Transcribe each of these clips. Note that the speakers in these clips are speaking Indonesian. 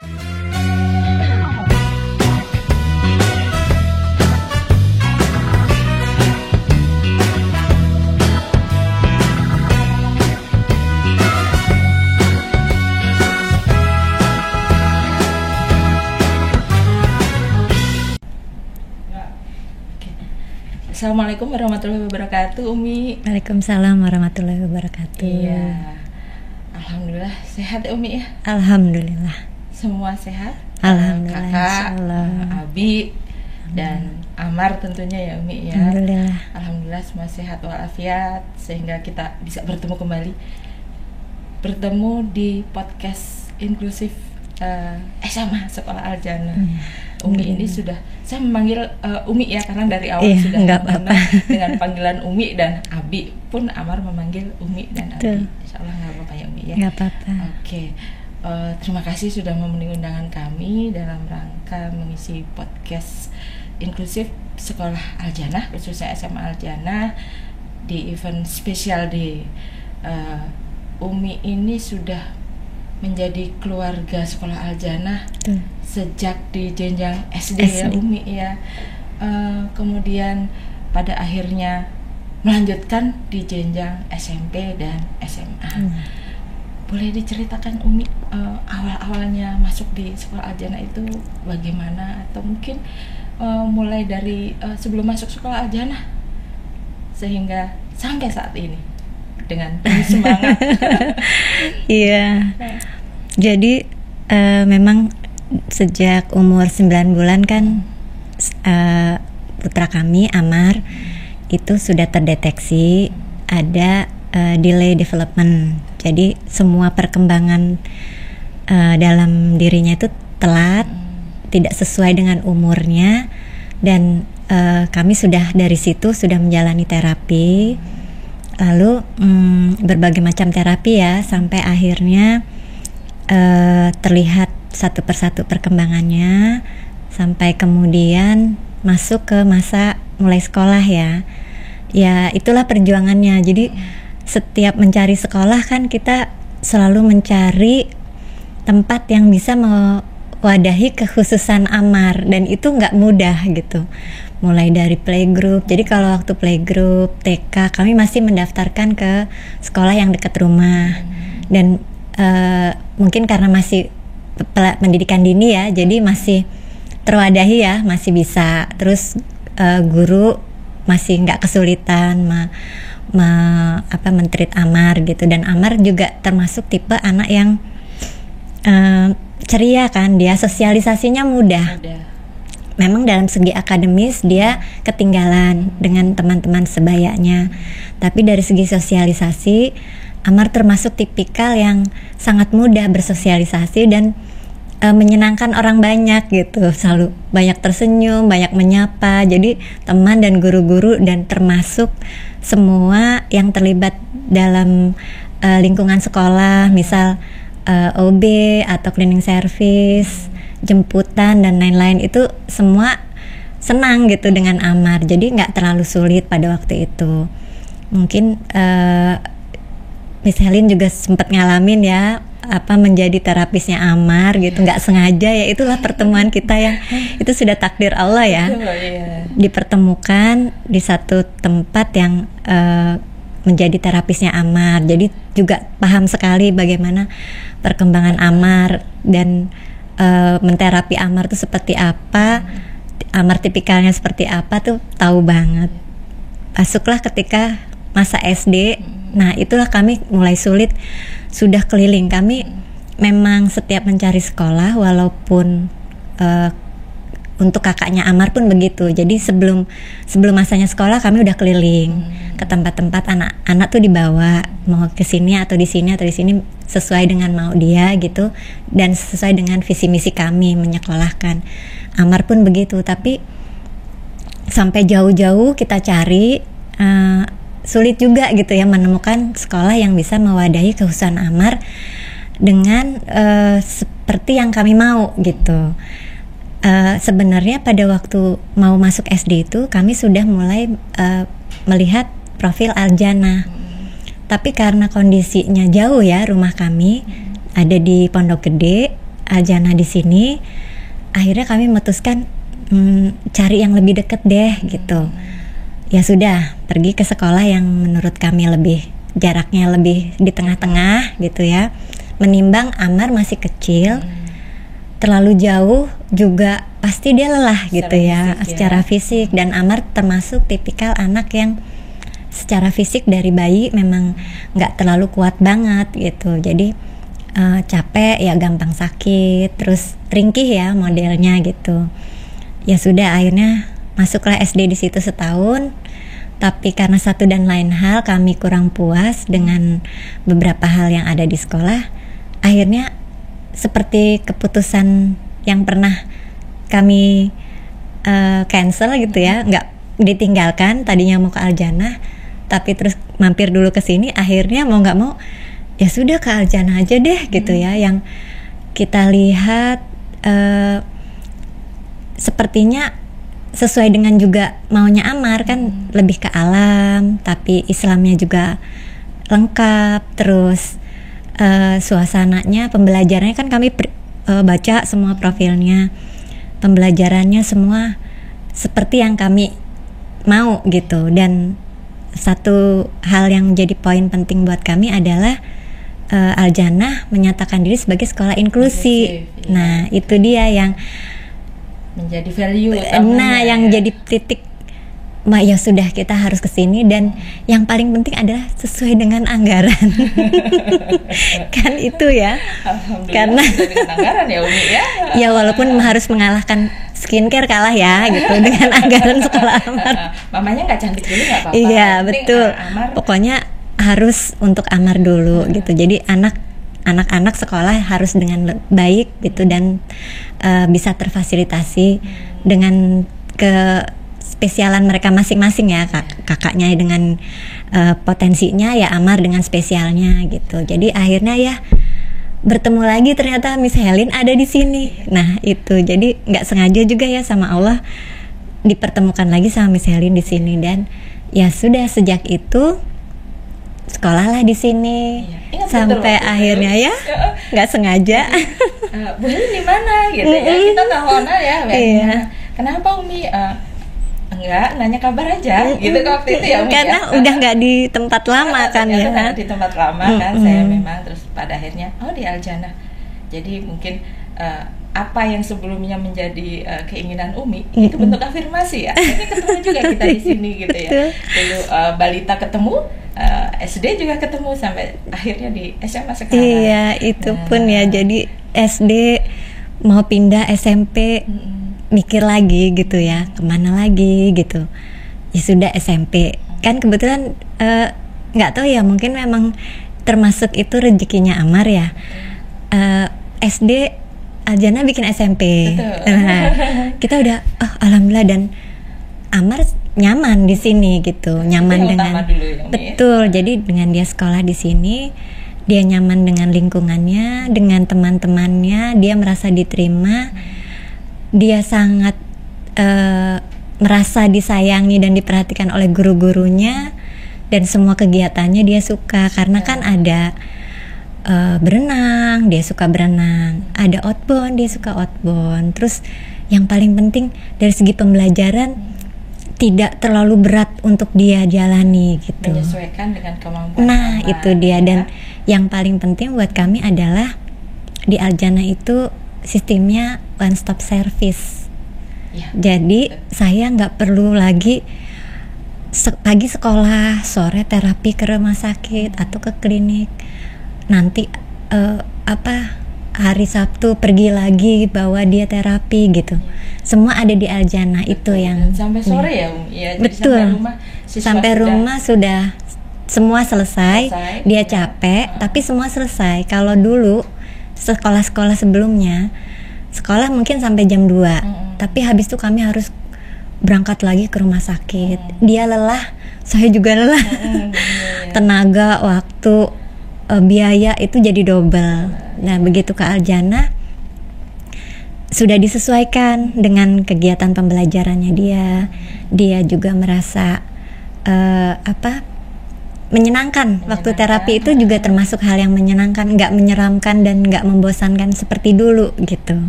Assalamualaikum warahmatullahi wabarakatuh, Umi. Waalaikumsalam warahmatullahi wabarakatuh. Iya. Alhamdulillah sehat ya, Umi ya. Alhamdulillah. Semua sehat. Alhamdulillah. Kakak, Insyaallah. Abi dan Amar tentunya ya, Umi ya. Alhamdulillah. Alhamdulillah semua sehat walafiat sehingga kita bisa bertemu kembali. Bertemu di podcast inklusif SMA Sekolah Al-Jannah. Umi ini sudah, saya memanggil Umi ya karena dari awal sudah apa-apa. dengan panggilan Umi dan Abi pun Amar memanggil Umi dan Abi. Insyaallah nggak apa-apa ya, Umi ya. Nggak apa-apa. Oke. Terima kasih sudah memenuhi undangan kami dalam rangka mengisi podcast inklusif Sekolah Al-Jannah, khususnya SMA Al-Jannah di event spesial di Umi ini sudah menjadi keluarga Sekolah Al-Jannah sejak di jenjang SD ya, Umi ya. Kemudian pada akhirnya melanjutkan di jenjang SMP dan SMA. Boleh diceritakan, Umi, awal-awalnya masuk di Sekolah Al-Jannah itu bagaimana, atau mungkin mulai dari sebelum masuk Sekolah Al-Jannah sehingga sampai saat ini dengan penuh semangat. Iya. Jadi memang sejak umur 9 bulan kan putra kami Amar itu sudah terdeteksi ada delay development. Jadi semua perkembangan dalam dirinya itu telat, tidak sesuai dengan umurnya, dan kami sudah dari situ sudah menjalani terapi. Lalu berbagai macam terapi ya, sampai akhirnya terlihat satu persatu perkembangannya, sampai kemudian masuk ke masa mulai sekolah ya. Ya itulah perjuangannya. Jadi setiap mencari sekolah kan kita selalu mencari tempat yang bisa mewadahi kekhususan Amar, dan itu nggak mudah gitu. Mulai dari playgroup, jadi kalau waktu playgroup TK kami masih mendaftarkan ke sekolah yang dekat rumah, dan mungkin karena masih pendidikan dini ya, jadi masih terwadahi ya, masih bisa. Terus guru masih nggak kesulitan men-treat Amar gitu, dan Amar juga termasuk tipe anak yang ceria kan, dia sosialisasinya mudah. Memang dalam segi akademis dia ketinggalan dengan teman-teman sebayanya, tapi dari segi sosialisasi Amar termasuk tipikal yang sangat mudah bersosialisasi dan menyenangkan orang banyak gitu, selalu banyak tersenyum, banyak menyapa. Jadi teman dan guru-guru dan termasuk semua yang terlibat dalam lingkungan sekolah, misal OB atau cleaning service, jemputan dan lain-lain, itu semua senang gitu dengan Amar. Jadi nggak terlalu sulit pada waktu itu. Mungkin Miss Helin juga sempat ngalamin ya, menjadi terapisnya Amar gitu, nggak sengaja ya. Itulah pertemuan kita yang itu sudah takdir Allah ya. Dipertemukan di satu tempat yang menjadi terapisnya Amar. Jadi juga paham sekali bagaimana perkembangan Amar dan menterapi Amar itu seperti apa, Amar tipikalnya seperti apa tuh tahu banget. Masuklah ketika masa SD, nah itulah kami mulai sulit, sudah keliling. Kami memang setiap mencari sekolah, walaupun untuk kakaknya Amar pun begitu. Jadi sebelum masanya sekolah kami udah keliling ke tempat-tempat anak-anak tuh dibawa, mau ke sini atau di sini atau di sini, sesuai dengan mau dia gitu, dan sesuai dengan visi misi kami menyekolahkan. Amar pun begitu. Tapi sampai jauh-jauh kita cari, sulit juga gitu ya menemukan sekolah yang bisa mewadahi kekhususan Amar dengan seperti yang kami mau gitu. Sebenarnya pada waktu mau masuk SD itu kami sudah mulai melihat profil Al-Jannah, tapi karena kondisinya jauh ya, rumah kami ada di Pondok Gede, Aljana di sini, akhirnya kami memutuskan cari yang lebih deket deh gitu. Ya sudah, pergi ke sekolah yang menurut kami lebih jaraknya lebih di tengah-tengah gitu ya. Menimbang Amar masih kecil, terlalu jauh juga pasti dia lelah gitu ya, secara fisik. Dan Amar termasuk tipikal anak yang secara fisik dari bayi memang nggak terlalu kuat banget gitu. Jadi capek ya, gampang sakit, terus ringkih ya modelnya gitu. Ya sudah, akhirnya masuklah SD di situ setahun. Tapi karena satu dan lain hal kami kurang puas dengan beberapa hal yang ada di sekolah, akhirnya seperti keputusan yang pernah kami cancel gitu ya, nggak ditinggalkan. Tadinya mau ke Aljana, tapi terus mampir dulu ke sini. Akhirnya mau nggak mau, ya sudah ke Aljana aja deh gitu ya. Yang kita lihat sepertinya sesuai dengan juga maunya Amar kan, lebih ke alam, tapi Islamnya juga lengkap. Terus suasananya, pembelajarannya kan kami baca semua profilnya, pembelajarannya semua seperti yang kami mau gitu. Dan satu hal yang jadi poin penting buat kami adalah Aljana menyatakan diri sebagai sekolah inklusi. Nah itu dia yang menjadi value yang jadi titik, ya sudah kita harus kesini. Dan yang paling penting adalah sesuai dengan anggaran. Kan itu ya, karena anggaran ya Umi ya. Ya walaupun harus mengalahkan skincare, kalah ya gitu dengan anggaran sekolah Amar. Mamanya nggak cantik dulu nggak apa-apa. Iya betul, pokoknya harus untuk Amar dulu gitu. Jadi anak-anak sekolah harus dengan baik gitu, dan bisa terfasilitasi dengan kespesialan mereka masing-masing ya. Kakaknya dengan potensinya, ya Amar dengan spesialnya gitu. Jadi akhirnya ya bertemu lagi, ternyata Miss Helin ada di sini. Nah itu jadi nggak sengaja juga ya, sama Allah dipertemukan lagi sama Miss Helin di sini. Dan ya sudah, sejak itu sekolahlah di sini. Sampai akhirnya ya nggak sengaja Bu Helin di mana gitu ya, kita teleponan ya. Kenapa Umi? Enggak, nanya kabar aja gitu waktu itu ya Umi, karena udah nggak di tempat lama kan ya. Di tempat lama kan saya memang, terus pada akhirnya di Aljana. Jadi mungkin apa yang sebelumnya menjadi keinginan Umi itu bentuk afirmasi ya. Ini ketemu juga kita di sini gitu ya. Dulu balita ketemu, SD juga ketemu, sampai akhirnya di SMA sekarang. Iya, itu pun ya. Jadi SD mau pindah SMP, mikir lagi gitu ya, kemana lagi gitu. Ya sudah SMP. Kan kebetulan nggak tahu ya, mungkin memang termasuk itu rezekinya Amar ya. SD Aljana bikin SMP. Nah, kita udah alhamdulillah, dan Amar nyaman di sini gitu, nyaman dengan betul. Jadi dengan dia sekolah di sini, dia nyaman dengan lingkungannya, dengan teman-temannya, dia merasa diterima, dia sangat merasa disayangi dan diperhatikan oleh guru-gurunya, dan semua kegiatannya dia suka. Karena kan ada berenang, dia suka berenang, ada outbound, dia suka outbound. Terus yang paling penting dari segi pembelajaran, tidak terlalu berat untuk dia jalani gitu. Menyesuaikan dengan kemampuan. Nah, itu dia. Dan yang paling penting buat kami adalah di Aljana itu sistemnya one stop service. Ya, jadi saya nggak perlu lagi pagi sekolah, sore terapi ke rumah sakit atau ke klinik. Nanti hari Sabtu pergi lagi bawa dia terapi gitu. Semua ada di Aljana. Itu yang sampai sore ya, ya. Betul. Sampai rumah sudah semua selesai. Dia capek, tapi semua selesai. Kalau dulu sekolah-sekolah sebelumnya, sekolah mungkin sampai jam 2, tapi habis itu kami harus berangkat lagi ke rumah sakit. Dia lelah, saya juga lelah. Tenaga, waktu, biaya itu jadi double. Nah, begitu ke Aljana sudah disesuaikan dengan kegiatan pembelajarannya dia. Dia juga merasa menyenangkan. Waktu terapi itu juga termasuk hal yang menyenangkan, nggak menyeramkan dan nggak membosankan seperti dulu gitu.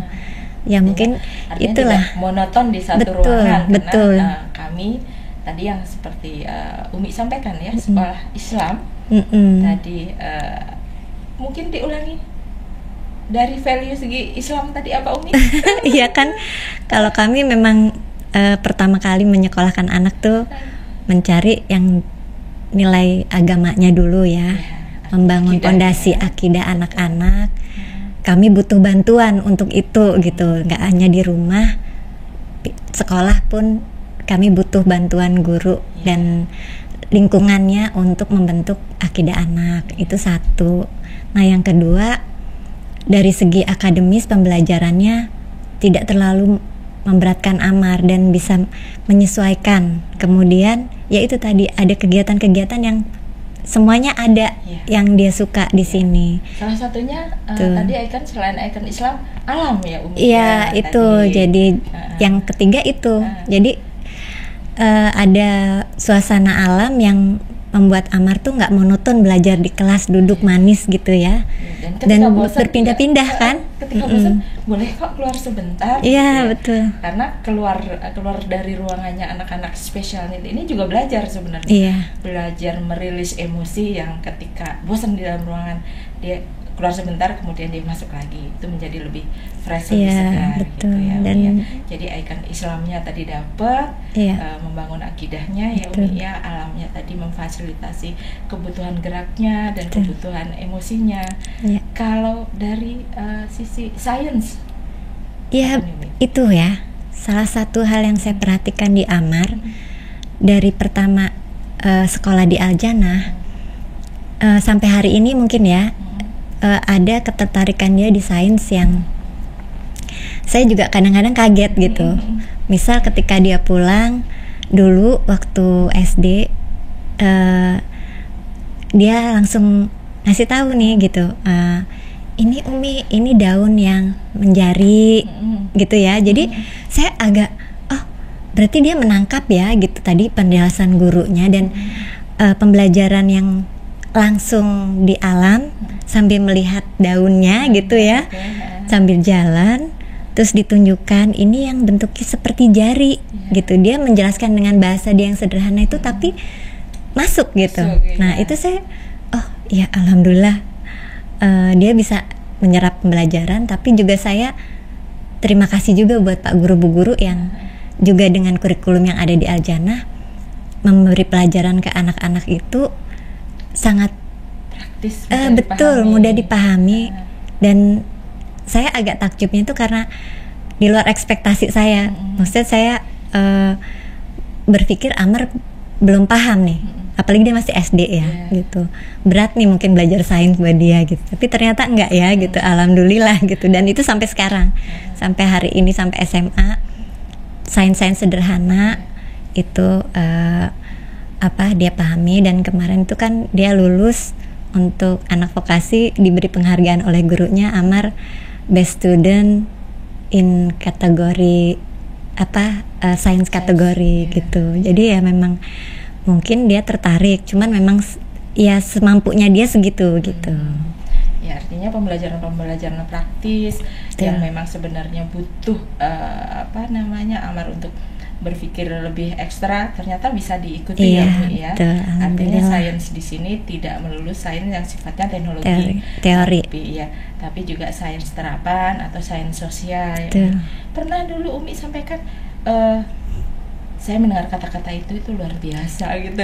Ya mungkin itulah monoton di satu ruangan karena kami tadi yang seperti Umi sampaikan ya, sekolah Islam tadi mungkin diulangi dari value segi Islam tadi apa Umi? Iya kan, kalau kami memang pertama kali menyekolahkan anak tuh mencari yang nilai agamanya dulu ya, membangun pondasi akidah anak-anak. Kami butuh bantuan untuk itu gitu, nggak hanya di rumah, sekolah pun kami butuh bantuan guru dan lingkungannya untuk membentuk akidah anak. Itu satu. Nah yang kedua, dari segi akademis pembelajarannya tidak terlalu memberatkan Amar dan bisa menyesuaikan. Kemudian ya itu tadi, ada kegiatan-kegiatan yang semuanya ada yang dia suka di sini. Salah satunya tadi ikon, selain ikon Islam, alam ya Umi. Iya itu tadi. Jadi yang ketiga itu jadi ada suasana alam yang membuat Amar tuh nggak monoton belajar di kelas duduk manis gitu ya. Dan berpindah-pindah kan. Ketika bosan boleh kok keluar sebentar. Iya gitu betul. Karena keluar dari ruangannya anak-anak special need ini juga belajar sebenarnya. Iya. Belajar merilis emosi yang ketika bosan di dalam ruangan dia keluar sebentar, kemudian dia masuk lagi, itu menjadi lebih fresh, lebih segar betul. gitu ya. Dan jadi ikon Islamnya tadi dapat, membangun akidahnya ya Umi ya, alamnya tadi memfasilitasi kebutuhan geraknya dan kebutuhan emosinya. Kalau dari sisi sains, ya itu ya salah satu hal yang saya perhatikan di Amar dari pertama sekolah di Al-Jannah sampai hari ini mungkin ya. Ada ketertarikan dia di sains yang saya juga kadang-kadang kaget gitu. Misal ketika dia pulang dulu waktu SD, dia langsung ngasih tahu nih gitu, ini Umi, ini daun yang menjari gitu ya. Jadi saya agak berarti dia menangkap ya gitu tadi penjelasan gurunya dan pembelajaran yang langsung di alam sambil melihat daunnya gitu ya, sambil jalan terus ditunjukkan ini yang bentuknya seperti jari gitu. Dia menjelaskan dengan bahasa dia yang sederhana itu tapi masuk gitu. Nah itu saya ya alhamdulillah dia bisa menyerap pembelajaran. Tapi juga saya terima kasih juga buat Pak Guru-Bu Guru yang juga dengan kurikulum yang ada di Al-Jannah memberi pelajaran ke anak-anak itu sangat praktis, betul, mudah dipahami. Dan saya agak takjubnya itu karena di luar ekspektasi saya. Maksudnya saya berpikir Amar belum paham nih, apalagi dia masih SD ya gitu. Berat nih mungkin belajar sains buat dia gitu. Tapi ternyata enggak ya gitu. Alhamdulillah gitu. Dan itu sampai sekarang, sampai hari ini, sampai SMA, sains-sains sederhana itu dia pahami. Dan kemarin itu kan dia lulus untuk anak vokasi, diberi penghargaan oleh gurunya, Amar best student in kategori sains kategori gitu. Jadi ya memang mungkin dia tertarik, cuman memang ya semampunya dia segitu gitu. Ya artinya pembelajaran praktis yang memang sebenarnya butuh Amar untuk berpikir lebih ekstra, ternyata bisa diikuti ya Bu ya. Artinya sains di sini tidak melulu sains yang sifatnya teknologi, teori. Tapi juga sains terapan atau sains sosial. Pernah dulu Umi sampaikan, saya mendengar kata-kata itu luar biasa gitu.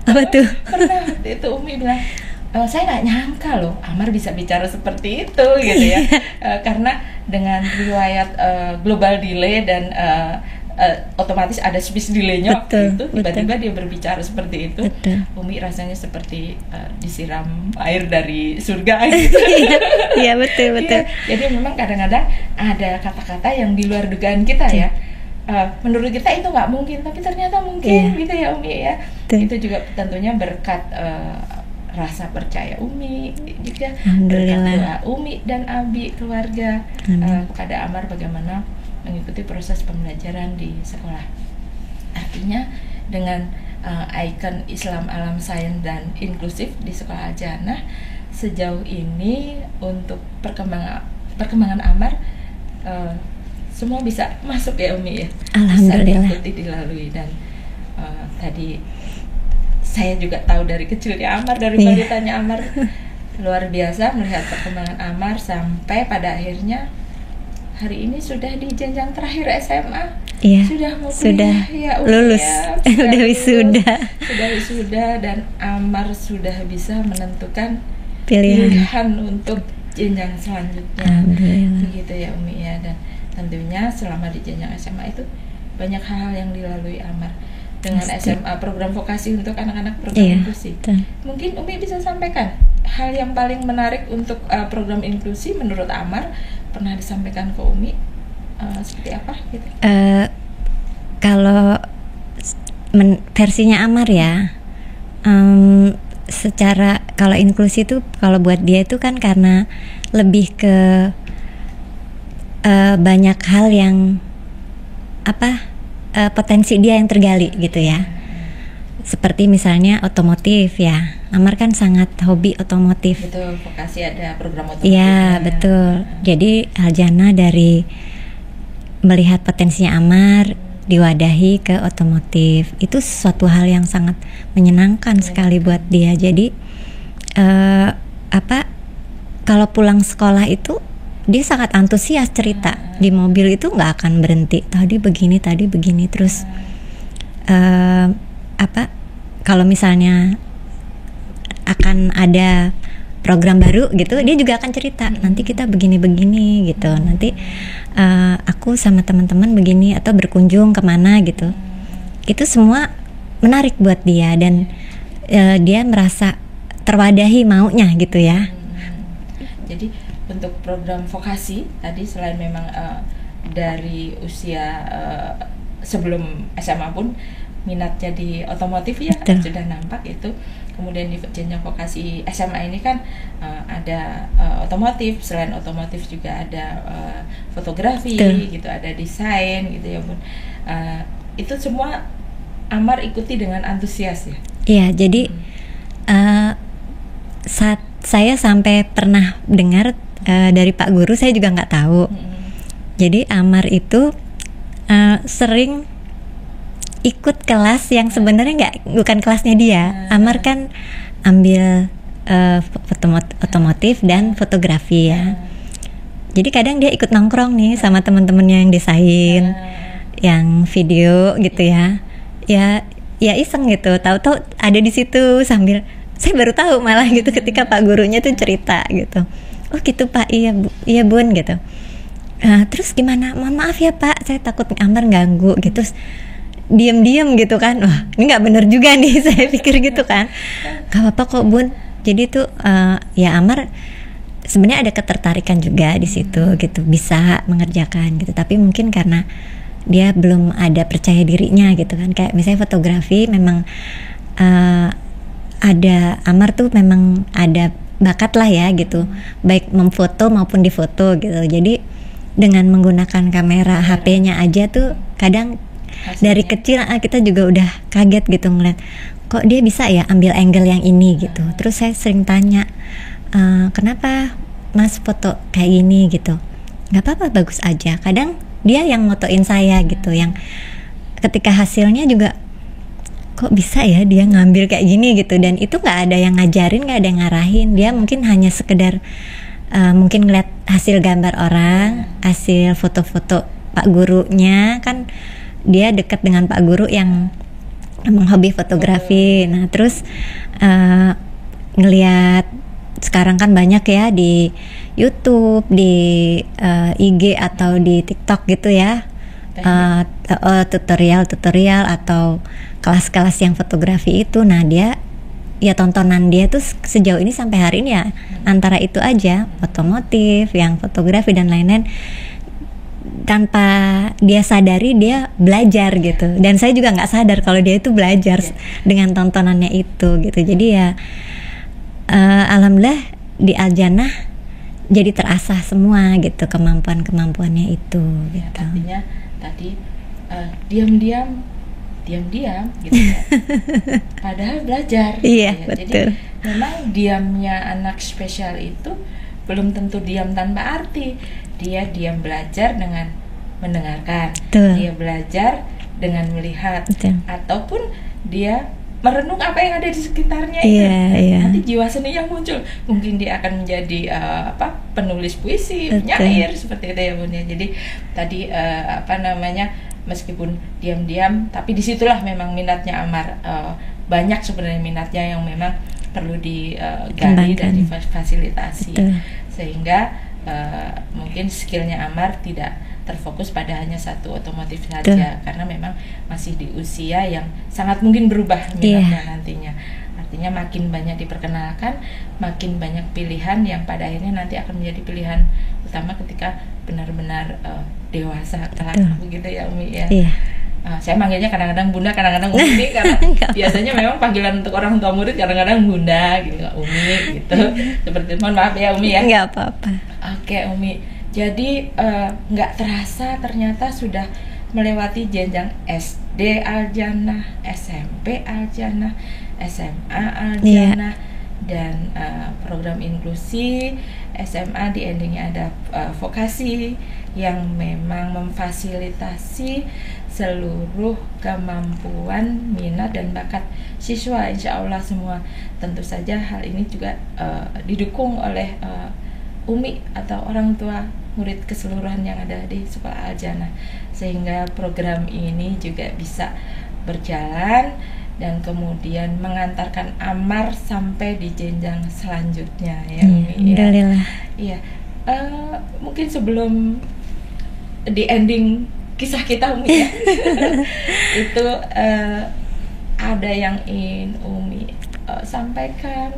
Apa tuh? Pernah itu Umi bilang, saya nggak nyangka loh Amar bisa bicara seperti itu gitu ya. Karena dengan riwayat global delay dan otomatis ada space delay-nya waktu itu, tiba-tiba dia berbicara seperti itu. Umi rasanya seperti disiram air dari surga gitu. Iya betul. Jadi memang kadang-kadang ada kata-kata yang di luar dugaan kita ya. Menurut kita itu nggak mungkin, tapi ternyata mungkin gitu ya Umi ya. Itu juga tentunya berkat rasa percaya Umi juga, berkat doa Umi dan Abi keluarga kepada Amar bagaimana mengikuti proses pembelajaran di sekolah. Artinya dengan ikon Islam Alam Sains dan Inklusif di Sekolah Al-Jannah. Sejauh ini untuk perkembangan Amar semua bisa masuk ya Umi ya, Alhamdulillah. bisa diikuti dilalui. Dan tadi saya juga tahu dari kecilnya Amar, dari balitanya Amar luar biasa melihat perkembangan Amar sampai pada akhirnya hari ini sudah di jenjang terakhir SMA. Iya, Sudah mau sudah kuliah, ya, lulus, sudah udah wisuda. Sudah wisuda dan Amar sudah bisa menentukan Pilihan untuk jenjang selanjutnya. Alhamdulillah. Begitu ya Umi ya. Dan tentunya selama di jenjang SMA itu banyak hal yang dilalui Amar dengan Pasti. SMA program vokasi untuk anak-anak program inklusi. betul. Mungkin Umi bisa sampaikan hal yang paling menarik untuk program inklusi menurut Amar, pernah disampaikan ke Umi seperti apa gitu? Kalau versinya Amar ya, secara kalau inklusi itu kalau buat dia itu kan karena lebih ke banyak hal yang potensi dia yang tergali gitu ya. Seperti misalnya otomotif ya, Amar kan sangat hobi otomotif. Betul, vokasi ada program otomotif. Iya betul. Jadi Al-Jannah dari melihat potensinya Amar diwadahi ke otomotif, itu suatu hal yang sangat menyenangkan sekali buat dia. Jadi kalau pulang sekolah itu dia sangat antusias cerita di mobil, itu nggak akan berhenti. Tadi begini terus kalau misalnya akan ada program baru gitu, dia juga akan cerita nanti kita begini gitu, nanti aku sama teman-teman begini atau berkunjung kemana gitu. Itu semua menarik buat dia dan dia merasa terwadahi maunya gitu ya. Jadi untuk program vokasi tadi selain memang dari usia sebelum SMA pun minatnya di otomotif ya, sudah nampak itu. Kemudian di jenjang vokasi SMA ini kan ada otomotif, selain otomotif juga ada fotografi gitu, ada desain gitu ya Bun. Itu semua Amar ikuti dengan antusias ya. Iya, jadi saat saya sampai pernah dengar dari Pak Guru, saya juga nggak tahu. Jadi Amar itu sering ikut kelas yang sebenarnya bukan kelasnya dia. Amar kan ambil otomotif dan fotografi ya. Jadi kadang dia ikut nongkrong nih sama teman-temannya yang desain, yang video gitu ya. Ya iseng gitu. Tahu-tahu ada di situ sambil, saya baru tahu malah gitu ketika Pak Gurunya tuh cerita gitu. Oh gitu Pak, iya Bun gitu. Terus gimana? Mohon maaf ya Pak, saya takut Amar ganggu gitu. Diam-diam gitu kan, wah ini nggak bener juga nih, saya pikir gitu kan. Gak apa-apa kok Bun. Jadi tuh ya Amar sebenarnya ada ketertarikan juga di situ gitu, bisa mengerjakan gitu. Tapi mungkin karena dia belum ada percaya dirinya gitu kan. Kayak misalnya fotografi memang ada, Amar tuh memang ada bakat lah ya gitu, baik memfoto maupun difoto gitu. Jadi dengan menggunakan kamera HP-nya aja tuh kadang dari kecil kita juga udah kaget gitu ngeliat kok dia bisa ya ambil angle yang ini gitu. Terus saya sering tanya, kenapa Mas foto kayak gini gitu? Nggak apa-apa, bagus aja. Kadang dia yang motoin saya gitu, yang ketika hasilnya juga kok bisa ya dia ngambil kayak gini gitu. Dan itu nggak ada yang ngajarin, nggak ada yang ngarahin. Dia mungkin hanya sekedar mungkin ngeliat hasil gambar orang, hasil foto-foto Pak Gurunya kan. Dia dekat dengan Pak Guru yang memang hobi fotografi. Nah terus ngelihat sekarang kan banyak ya di YouTube, di IG atau di TikTok gitu ya, tutorial atau kelas-kelas yang fotografi itu. Nah dia ya tontonan dia tuh sejauh ini sampai hari ini ya antara itu aja, otomotif, yang fotografi dan lain-lain. Tanpa dia sadari dia belajar gitu, dan saya juga nggak sadar kalau dia itu belajar dengan tontonannya itu gitu. Jadi ya alhamdulillah di Al-Jannah jadi terasah semua gitu kemampuannya itu gitu. Artinya tadi diam-diam diam-diam gitu ya. Padahal belajar Iya, gitu ya. betul. Jadi memang diamnya anak spesial itu belum tentu diam tanpa arti. Dia diam belajar dengan mendengarkan, Betul. dia belajar dengan melihat, Betul. ataupun dia merenung apa yang ada di sekitarnya Iya, iya. Nanti jiwa seni yang muncul, mungkin dia akan menjadi penulis puisi, Betul. penyair seperti itu ya Bun ya. Jadi tadi meskipun diam-diam, tapi disitulah memang minatnya Amar. Banyak sebenarnya minatnya yang memang perlu digali dan difasilitasi. Betul. Sehingga mungkin skillnya Amar tidak terfokus pada hanya satu otomotif saja, karena memang masih di usia yang sangat mungkin berubah minatnya nantinya. Artinya makin banyak diperkenalkan, makin banyak pilihan yang pada akhirnya nanti akan menjadi pilihan utama ketika benar-benar dewasa kelak, begitu ya Umi ya. Iya. Saya manggilnya kadang-kadang Bunda, kadang-kadang Umi karena biasanya memang panggilan untuk orang tua murid kadang-kadang Bunda gitu, Umi gitu. Seperti, mohon maaf ya Umi ya. Nggak apa-apa. Oke Umi. Jadi nggak terasa ternyata sudah melewati jenjang SD Al-Jannah, SMP Al-Jannah, SMA Al-Jannah, dan program inklusi SMA, di endingnya ada vokasi yang memang memfasilitasi seluruh kemampuan, minat dan bakat siswa, insya Allah semua. Tentu saja hal ini juga didukung oleh Umi atau orang tua murid keseluruhan yang ada di Sekolah Al-Jannah, sehingga program ini juga bisa berjalan dan kemudian mengantarkan Amar sampai di jenjang selanjutnya ya Umi. Alhamdulillah. Iya. Mungkin sebelum di ending kisah kita Umi ya, itu ada yang ingin Umi sampaikan,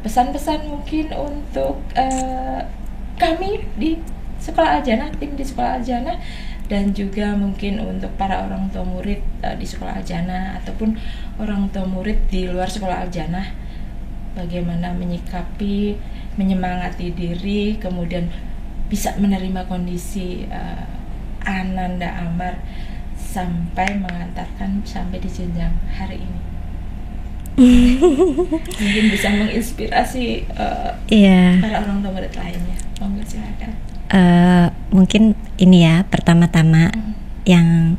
pesan-pesan mungkin untuk kami di Sekolah Al-Jannah, tim di Sekolah Al-Jannah, dan juga mungkin untuk para orang tua murid di Sekolah Al-Jannah ataupun orang tua murid di luar Sekolah Al-Jannah, bagaimana menyikapi, menyemangati diri, kemudian bisa menerima kondisi Ananda Amar sampai mengantarkan sampai di jenjang hari ini. Mungkin bisa menginspirasi para orang tua murid lainnya. Monggo silakan. Mungkin ini ya, pertama-tama yang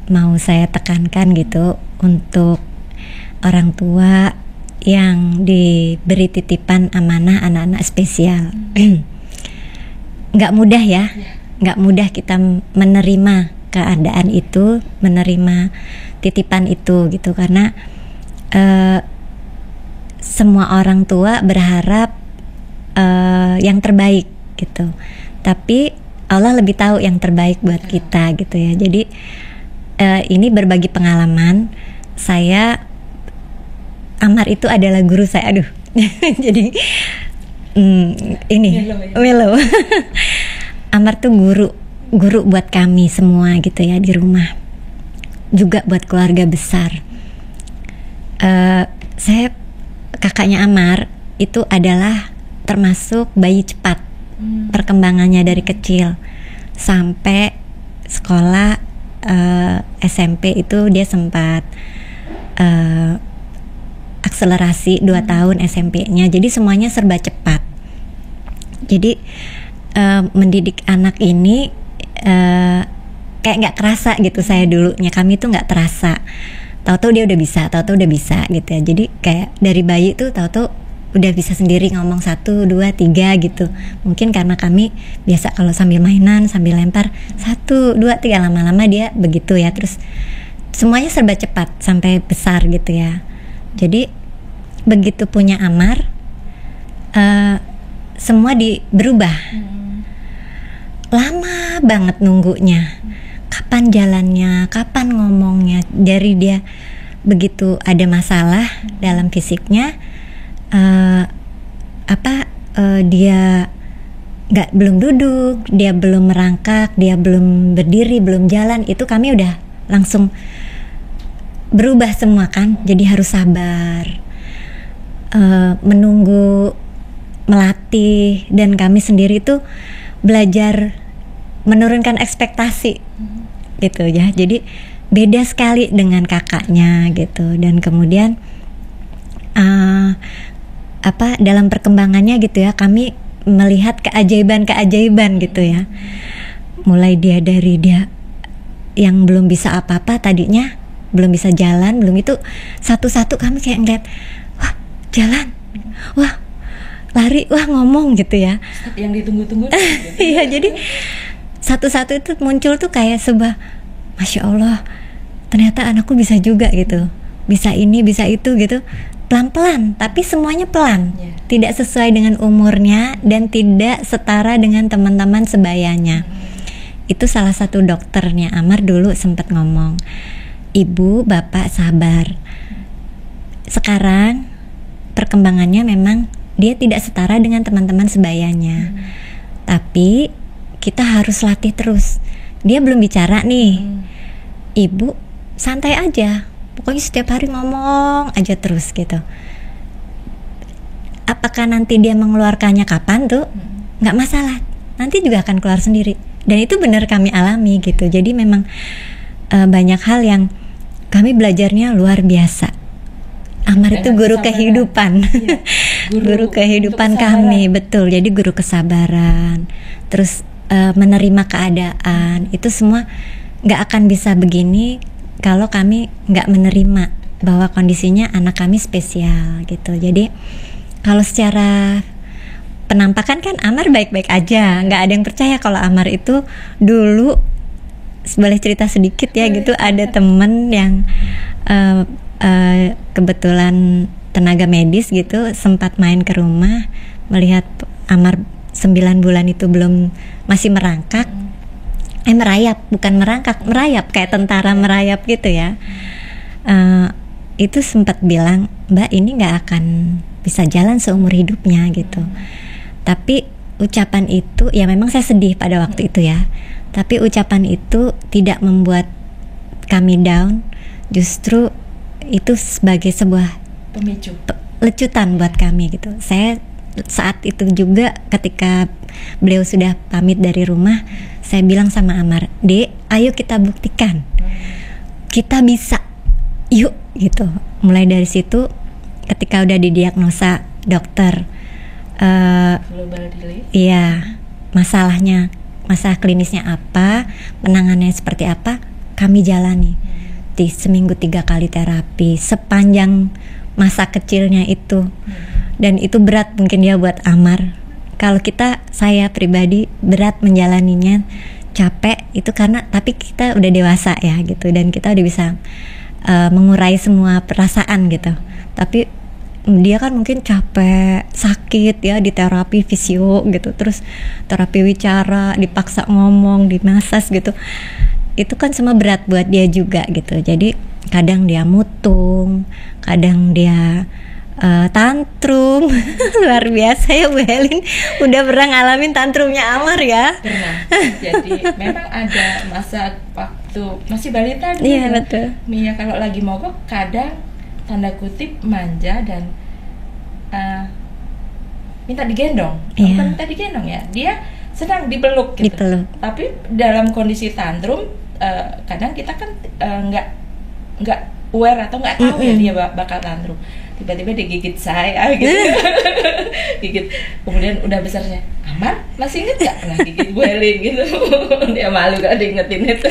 mau saya tekankan gitu untuk orang tua yang diberi titipan amanah anak-anak spesial. Nggak mudah ya, nggak mudah kita menerima keadaan itu, menerima titipan itu gitu, karena semua orang tua berharap yang terbaik gitu, tapi Allah lebih tahu yang terbaik buat kita gitu ya. Jadi ini berbagi pengalaman saya. Amar itu adalah guru saya, aduh. Jadi ini Melo. Amar tuh guru buat kami semua gitu ya di rumah, juga buat keluarga besar. Saya kakaknya Amar itu adalah termasuk bayi cepat, perkembangannya dari kecil sampai sekolah SMP itu dia sempat akselerasi 2 tahun SMP-nya, jadi semuanya serba cepat. Jadi mendidik anak ini kayak nggak kerasa gitu. Saya dulunya, kami tuh nggak terasa, tahu-tahu dia udah bisa, tahu-tahu udah bisa gitu ya. Jadi kayak dari bayi tuh tahu-tahu udah bisa sendiri ngomong 1, 2, 3 gitu. Mungkin karena kami biasa kalau sambil mainan, sambil lempar 1, 2, 3, lama-lama dia begitu ya. Terus semuanya serba cepat sampai besar gitu ya. Jadi begitu punya Amar, semua berubah. Lama banget nunggunya, kapan jalannya, kapan ngomongnya. Dari dia begitu ada masalah dalam fisiknya, dia belum duduk, dia belum merangkak, dia belum berdiri, belum jalan, itu kami udah langsung berubah semua kan. Jadi harus sabar, menunggu, melatih, dan kami sendiri tuh belajar menurunkan ekspektasi gitu ya. Jadi beda sekali dengan kakaknya gitu. Dan kemudian dalam perkembangannya gitu ya, kami melihat keajaiban gitu ya. Mulai dari dia yang belum bisa apa-apa tadinya, belum bisa jalan, belum itu, satu-satu kami kayak ngeliat, wah jalan, wah lari, wah ngomong gitu ya. Yang ditunggu-tunggu. Iya, jadi satu-satu itu muncul tuh kayak sebuah, Masya Allah, ternyata anakku bisa juga gitu, bisa ini, bisa itu gitu. Pelan-pelan, tapi semuanya pelan, tidak sesuai dengan umurnya dan tidak setara dengan teman-teman sebayanya. Itu salah satu dokternya Amar dulu sempat ngomong, ibu bapak sabar, sekarang perkembangannya memang dia tidak setara dengan teman-teman sebayanya, tapi kita harus latih terus. Dia belum bicara nih, ibu santai aja, pokoknya setiap hari ngomong aja terus gitu. Apakah nanti dia mengeluarkannya kapan tuh nggak masalah, nanti juga akan keluar sendiri. Dan itu benar kami alami gitu. Jadi memang banyak hal yang kami belajarnya luar biasa. Amar itu guru kehidupan. Iya, guru kehidupan kami, betul. Jadi guru kesabaran, terus menerima keadaan. Itu semua nggak akan bisa begini kalau kami nggak menerima bahwa kondisinya anak kami spesial gitu. Jadi kalau secara penampakan kan Amar baik-baik aja, nggak ada yang percaya kalau Amar itu dulu, boleh cerita sedikit ya gitu, ada temen yang kebetulan tenaga medis gitu, sempat main ke rumah, melihat Amar 9 bulan itu masih merangkak, merayap, bukan merangkak, merayap kayak tentara merayap gitu ya. Itu sempat bilang, Mbak ini nggak akan bisa jalan seumur hidupnya gitu. Tapi ucapan itu, ya memang saya sedih pada waktu itu ya, tapi ucapan itu tidak membuat kami down, justru itu sebagai sebuah pemicu, lecutan buat kami gitu. Saya saat itu juga ketika beliau sudah pamit dari rumah, saya bilang sama Amar, Dek, ayo kita buktikan, kita bisa, yuk gitu. Mulai dari situ, ketika udah didiagnosa dokter, global delay, iya, masalah klinisnya apa, penanganannya seperti apa, kami jalani. Di seminggu 3 kali terapi sepanjang masa kecilnya itu. Dan itu berat mungkin ya buat Amar. Kalau saya pribadi berat menjalaninya, capek itu karena, tapi kita udah dewasa ya gitu, dan kita udah bisa mengurai semua perasaan gitu. Tapi dia kan mungkin capek, sakit ya, di terapi fisio gitu, terus terapi wicara, dipaksa ngomong, dimasas gitu. Itu kan semua berat buat dia juga gitu. Jadi kadang dia mutung, kadang dia tantrum. Luar biasa ya Bu Helin, udah pernah ngalamin tantrumnya Amar ya? Pernah. Jadi memang ada masa waktu masih balita dulu. Iya betul. Mia kalau lagi mogok kadang tanda kutip manja dan minta digendong. Bukan minta digendong ya, dia sedang dipeluk gitu. Dipeluk. Tapi dalam kondisi tantrum, kadang kita kan nggak aware atau nggak tahu ya dia bakal tantrum. Tiba-tiba digigit saya gitu. Gigit. Kemudian udah besarnya, Amar masih inget nggak pernah gigit Bu Helin gitu. Dia malu kan diingetin itu.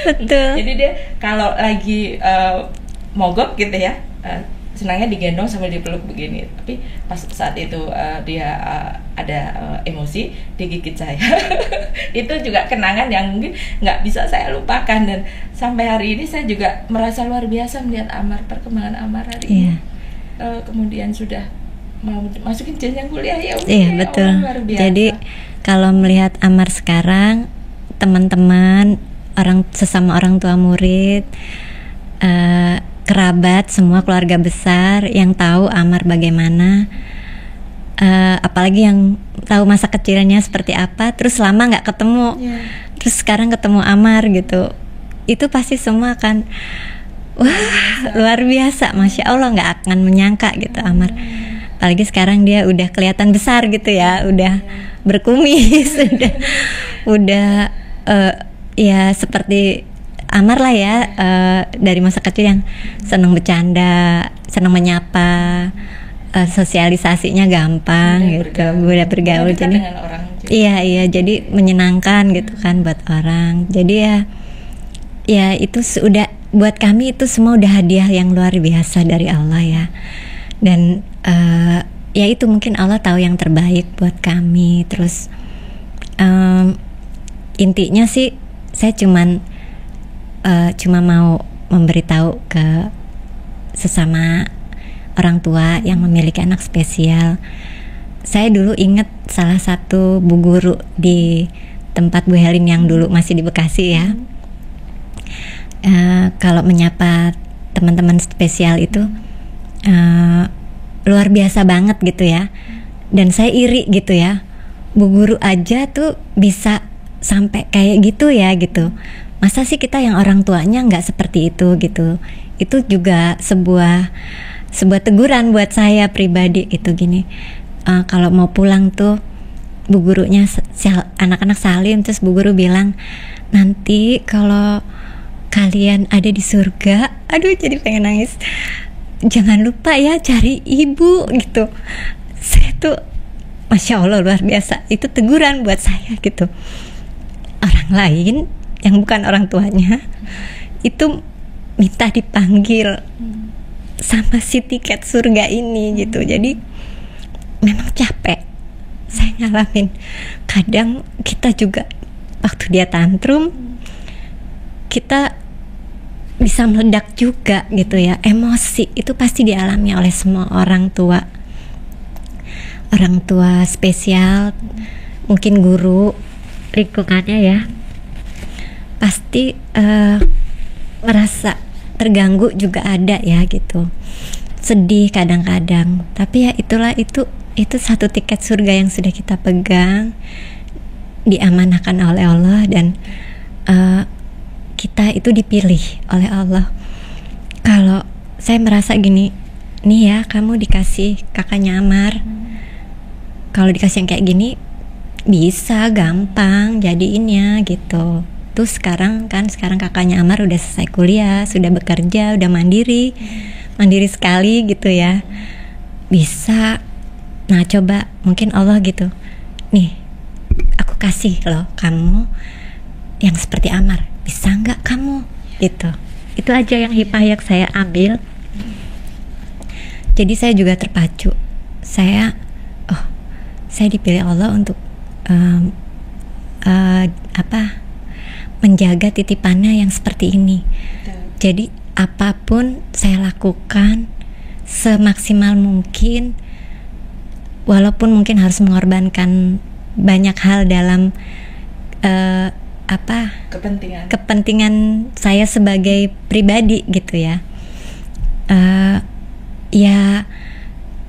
Betul. Jadi dia kalau lagi mogok gitu ya, senangnya digendong sambil dipeluk begini. Tapi pas saat itu dia ada emosi, digigit saya. Itu juga kenangan yang mungkin nggak bisa saya lupakan, dan sampai hari ini saya juga merasa luar biasa melihat Amar, perkembangan Amar hari ini. Kemudian sudah mau masukin jenjang kuliah ya. Iya betul. Luar biasa. Jadi kalau melihat Amar sekarang, teman-teman, sesama orang tua murid, kerabat, semua keluarga besar yang tahu Amar bagaimana, apalagi yang tahu masa kecilnya seperti apa, terus lama nggak ketemu, terus sekarang ketemu Amar gitu, itu pasti semua akan luar biasa, Masya Allah, nggak akan menyangka gitu Amar. Apalagi sekarang dia udah kelihatan besar gitu ya, udah berkumis, udah ya seperti Amar lah ya, dari masa kecil yang senang bercanda, senang menyapa, sosialisasinya gampang gitu, mudah bergaul. Jadi iya jadi menyenangkan gitu kan buat orang. Jadi ya itu sudah buat kami, itu semua udah hadiah yang luar biasa dari Allah ya. Dan ya itu mungkin Allah tahu yang terbaik buat kami. Terus intinya sih saya cuma mau memberitahu ke sesama orang tua yang memiliki anak spesial. Saya dulu ingat salah satu bu guru di tempat Bu Helin yang dulu masih di Bekasi ya. Kalau menyapa teman-teman spesial itu luar biasa banget gitu ya. Dan saya iri gitu ya. Bu guru aja tuh bisa sampai kayak gitu ya gitu. Masa sih kita yang orang tuanya nggak seperti itu gitu. Itu juga sebuah teguran buat saya pribadi gitu gini. Kalau mau pulang tuh bu gurunya anak-anak salim, terus bu guru bilang, nanti kalau kalian ada di surga, aduh jadi pengen nangis, jangan lupa ya cari ibu gitu. Saya tuh Masya Allah luar biasa, itu teguran buat saya gitu. Orang lain yang bukan orang tuanya itu minta dipanggil sama si tiket surga ini gitu. Jadi memang capek saya ngalamin. Kadang kita juga waktu dia tantrum, kita bisa meledak juga gitu ya. Emosi itu pasti dialami oleh semua orang tua spesial, mungkin guru lingkungannya ya, pasti merasa terganggu juga ada ya gitu, sedih kadang-kadang. Tapi ya itulah, itu satu tiket surga yang sudah kita pegang, diamanahkan oleh Allah, dan kita itu dipilih oleh Allah. Kalau saya merasa gini, nih ya kamu dikasih kakaknya Amar, kalau dikasih yang kayak gini bisa gampang jadiinnya gitu. Terus sekarang kakaknya Amar udah selesai kuliah, sudah bekerja, udah mandiri sekali gitu ya, bisa. Nah coba mungkin Allah gitu, nih aku kasih loh kamu yang seperti Amar, bisa nggak kamu gitu. Itu aja yang hikmah yang saya ambil. Jadi saya juga terpacu, saya dipilih Allah untuk menjaga titipannya yang seperti ini. Jadi apapun saya lakukan semaksimal mungkin, walaupun mungkin harus mengorbankan banyak hal dalam kepentingan saya sebagai pribadi gitu ya. Ya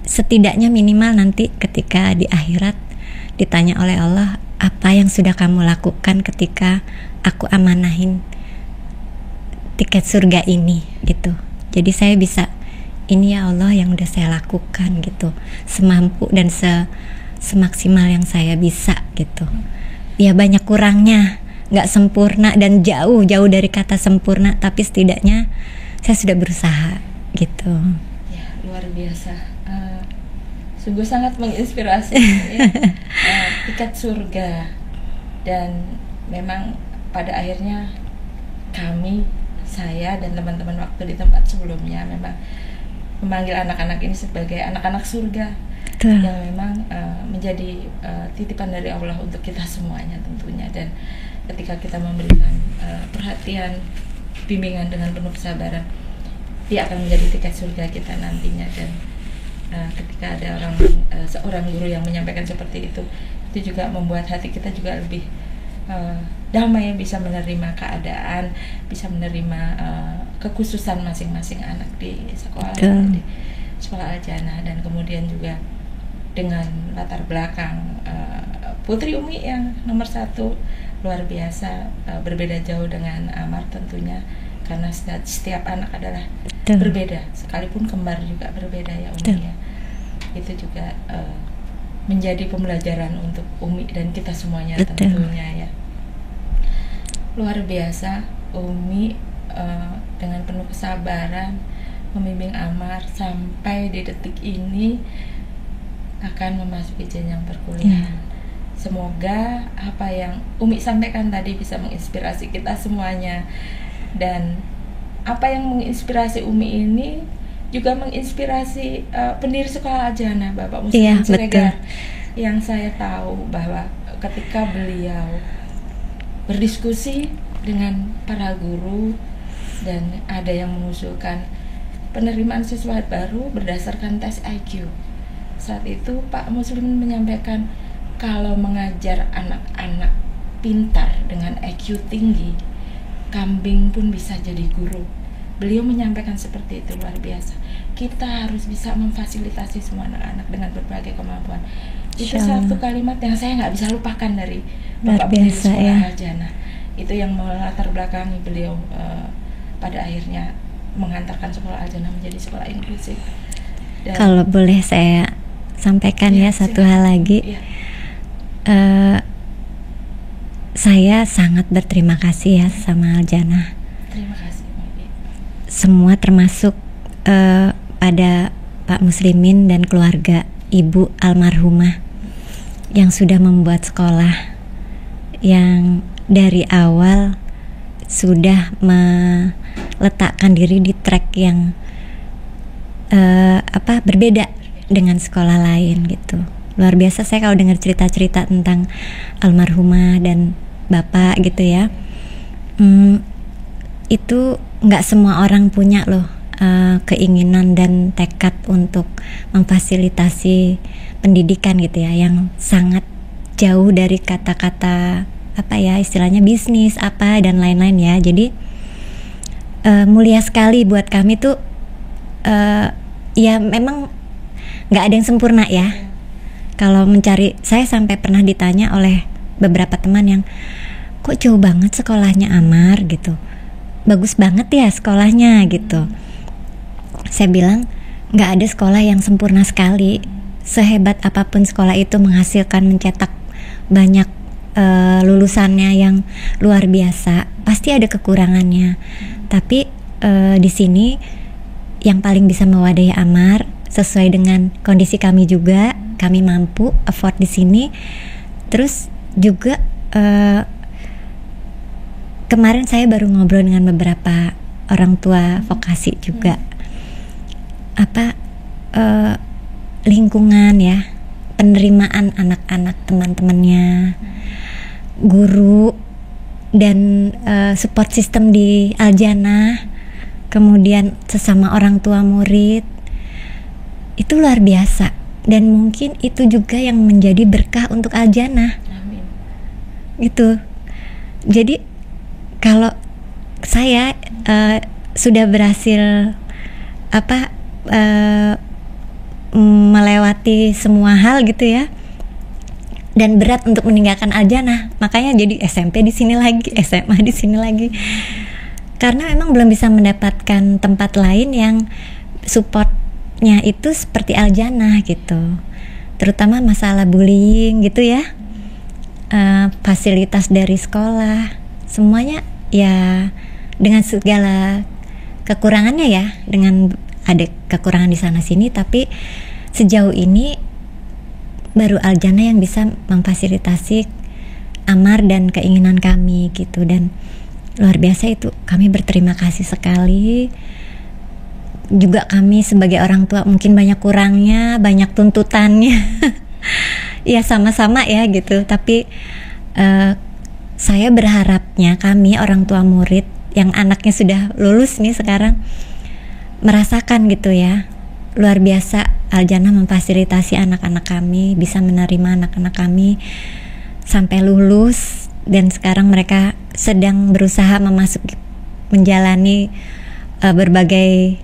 setidaknya minimal nanti ketika di akhirat ditanya oleh Allah, apa yang sudah kamu lakukan ketika aku amanahin tiket surga ini gitu. Jadi saya bisa, ini ya Allah yang udah saya lakukan gitu, semampu dan semaksimal yang saya bisa gitu. Ya banyak kurangnya, nggak sempurna dan jauh dari kata sempurna, tapi setidaknya saya sudah berusaha gitu. Ya luar biasa. Sungguh sangat menginspirasi ya. Tiket surga. Dan memang pada akhirnya saya dan teman-teman waktu di tempat sebelumnya memang memanggil anak-anak ini sebagai anak-anak surga. Betul. Yang memang menjadi titipan dari Allah untuk kita semuanya tentunya. Dan ketika kita memberikan perhatian, bimbingan dengan penuh kesabaran, dia akan menjadi tiket surga kita nantinya. Dan ketika ada seorang guru yang menyampaikan seperti itu juga membuat hati kita juga lebih damai, bisa menerima keadaan, bisa menerima kekhususan masing-masing anak di sekolah, di sekolah Al-Jannah. Dan kemudian juga dengan latar belakang Putri Umi yang nomor 1 luar biasa, berbeda jauh dengan Amar tentunya, karena setiap anak adalah berbeda, sekalipun kembar juga berbeda ya Umi ya. Itu juga menjadi pembelajaran untuk Umi dan kita semuanya tentunya ya. Luar biasa. Umi dengan penuh kesabaran membimbing Amar sampai di detik ini akan memasuki jenjang perkuliahan. Semoga apa yang Umi sampaikan tadi bisa menginspirasi kita semuanya, dan apa yang menginspirasi Umi ini juga menginspirasi pendiri sekolah Al-Jannah, Bapak Muslimin Siregar, yang saya tahu bahwa ketika beliau berdiskusi dengan para guru dan ada yang mengusulkan penerimaan siswa baru berdasarkan tes IQ, saat itu Pak Muslimin menyampaikan kalau mengajar anak-anak pintar dengan IQ tinggi, kambing pun bisa jadi guru. Beliau menyampaikan seperti itu, luar biasa. Kita harus bisa memfasilitasi semua anak-anak dengan berbagai kemampuan. Itu satu kalimat yang saya nggak bisa lupakan dari Bapak pendiri sekolah Al-Jannah. Itu yang melatar belakangi beliau pada akhirnya mengantarkan sekolah Al-Jannah menjadi sekolah inklusif. Dan kalau boleh saya sampaikan satu hal lagi. Saya sangat berterima kasih ya sama Al-Jannah. Terima kasih, Ibu. Semua termasuk pada Pak Muslimin dan keluarga Ibu almarhumah yang sudah membuat sekolah yang dari awal sudah meletakkan diri di track yang berbeda dengan sekolah lain gitu. Luar biasa saya kalau dengar cerita-cerita tentang almarhumah dan bapak gitu ya. Itu nggak semua orang punya loh keinginan dan tekad untuk memfasilitasi pendidikan gitu ya, yang sangat jauh dari kata-kata istilahnya bisnis dan lain-lain ya. Jadi mulia sekali buat kami tuh ya memang nggak ada yang sempurna ya. Kalau mencari, saya sampai pernah ditanya oleh beberapa teman yang kok jauh banget sekolahnya Amar gitu, bagus banget ya sekolahnya gitu. Saya bilang nggak ada sekolah yang sempurna sekali. Sehebat apapun sekolah itu menghasilkan, mencetak banyak lulusannya yang luar biasa, pasti ada kekurangannya. Tapi di sini yang paling bisa mewadahi Amar sesuai dengan kondisi kami juga, kami mampu afford di sini. Terus juga kemarin saya baru ngobrol dengan beberapa orang tua vokasi juga, lingkungan ya, penerimaan anak-anak, teman-temannya, guru, dan support system di Al-Jannah, kemudian sesama orang tua murid, itu luar biasa. Dan mungkin itu juga yang menjadi berkah untuk Al-Jannah. Amin. Gitu. Jadi kalau saya sudah berhasil melewati semua hal gitu ya, dan berat untuk meninggalkan Al-Jannah, makanya jadi SMP di sini lagi, SMA di sini lagi, karena memang belum bisa mendapatkan tempat lain yang supportnya itu seperti Al-Jannah gitu, terutama masalah bullying gitu ya, fasilitas dari sekolah, semuanya ya dengan segala kekurangannya ya, dengan ada kekurangan di sana sini, tapi sejauh ini baru Al-Jannah yang bisa memfasilitasi Amar dan keinginan kami gitu. Dan luar biasa itu, kami berterima kasih sekali. Juga kami sebagai orang tua mungkin banyak kurangnya, banyak tuntutannya ya sama-sama ya gitu, tapi saya berharapnya kami orang tua murid yang anaknya sudah lulus nih sekarang merasakan gitu ya, luar biasa Al-Jannah memfasilitasi anak-anak kami, bisa menerima anak-anak kami sampai lulus, dan sekarang mereka sedang berusaha menjalani berbagai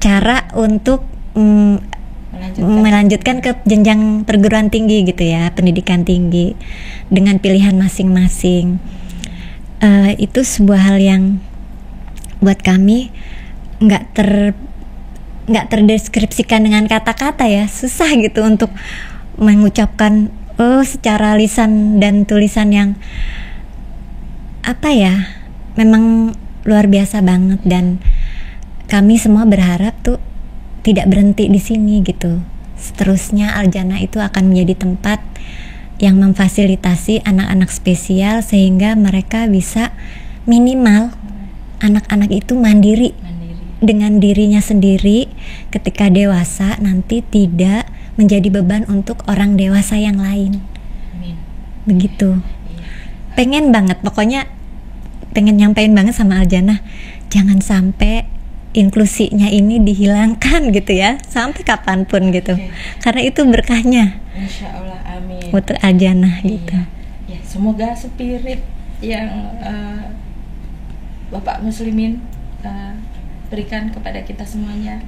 cara untuk melanjutkan ke jenjang perguruan tinggi gitu ya, pendidikan tinggi dengan pilihan masing-masing. Itu sebuah hal yang buat kami nggak terdeskripsikan dengan kata-kata ya, susah gitu untuk mengucapkan secara lisan dan tulisan yang apa ya, memang luar biasa banget, dan kami semua berharap tuh tidak berhenti di sini gitu. Seterusnya Al-Jannah itu akan menjadi tempat yang memfasilitasi anak-anak spesial sehingga mereka bisa minimal anak-anak itu mandiri dengan dirinya sendiri ketika dewasa, nanti tidak menjadi beban untuk orang dewasa yang lain. Amin. Begitu. Pengen banget, pokoknya pengen nyampein banget sama Al-Jannah, jangan sampai inklusinya ini dihilangkan gitu ya, sampai kapanpun gitu. Karena itu berkahnya. Insya Allah, amin. Untuk Al-Jannah gitu. Ya, semoga spirit yang Bapak Muslimin berikan kepada kita semuanya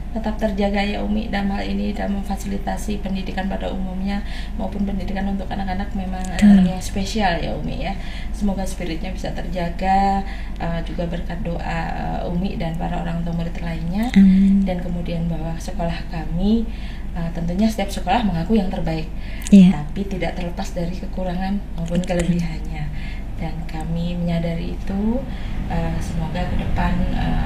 tetap terjaga ya Umi, dalam hal ini dalam memfasilitasi pendidikan pada umumnya maupun pendidikan untuk anak-anak memang yang spesial ya Umi ya. Semoga spiritnya bisa terjaga, juga berkat doa Umi dan para orang tua murid lainnya. Dan kemudian bahwa sekolah kami tentunya setiap sekolah mengaku yang terbaik, tapi tidak terlepas dari kekurangan maupun kelebihannya, dan kami menyadari itu. Semoga ke depan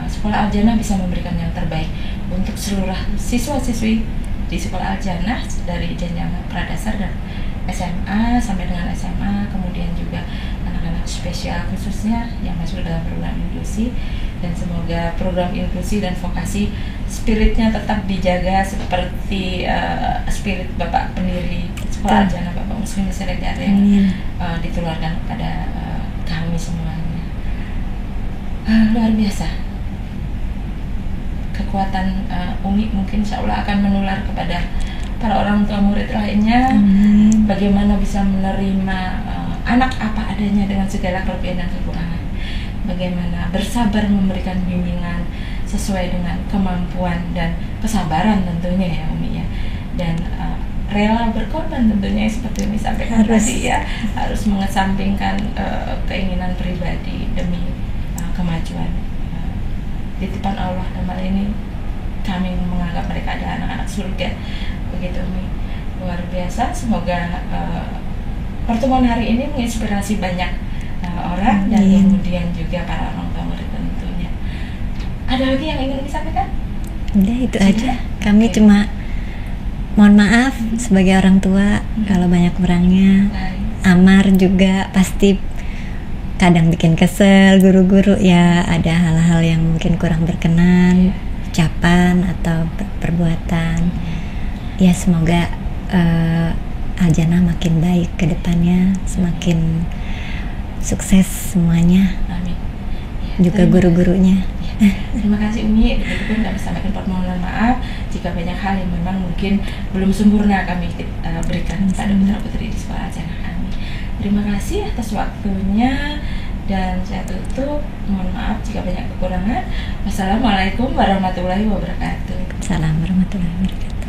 Sekolah Al-Jannah bisa memberikan yang terbaik untuk seluruh siswa-siswi di Sekolah Al-Jannah dari jenjang pradasar dan SMA sampai dengan SMA, kemudian juga anak-anak spesial khususnya yang masuk dalam program inklusi. Dan semoga program inklusi dan vokasi spiritnya tetap dijaga seperti spirit Bapak pendiri Sekolah Al-Jannah, Bapak Muslim Siregar yang ditularkan kepada kami semuanya. Luar biasa. Kekuatan Umi mungkin insya Allah akan menular kepada para orang tua murid lainnya. Bagaimana bisa menerima anak apa adanya dengan segala kelebihan dan kekurangan. Bagaimana bersabar memberikan bimbingan sesuai dengan kemampuan dan kesabaran tentunya ya Umi ya. Dan rela berkorban tentunya seperti Umi sampaikan tadi ya, harus mengesampingkan keinginan pribadi demi kemajuan titipan Allah. Dalam hal ini kami menganggap mereka adalah anak-anak surga, begitu Umi. Luar biasa. Semoga pertemuan hari ini menginspirasi banyak orang dan kemudian juga para orang tua murid tentunya. Ada lagi yang ingin disampaikan? Udah, itu aja. Kami cuma mohon maaf sebagai orang tua kalau banyak kurangnya. Amar juga pasti kadang bikin kesel guru-guru ya, ada hal-hal yang mungkin kurang berkenan, ucapan atau perbuatan. Ya semoga Al-Jannah makin baik ke depannya, semakin sukses semuanya. Amin. Juga guru-gurunya. Terima kasih Umi. Begitupun kami sampaikan permohonan maaf jika banyak hal yang memang mungkin belum sempurna kami berikan pada putra putri di Sekolah Al-Jannah kami. Terima kasih atas waktunya dan saya tutup. Mohon maaf jika banyak kekurangan. Wassalamualaikum warahmatullahi wabarakatuh. Salam warahmatullahi wabarakatuh.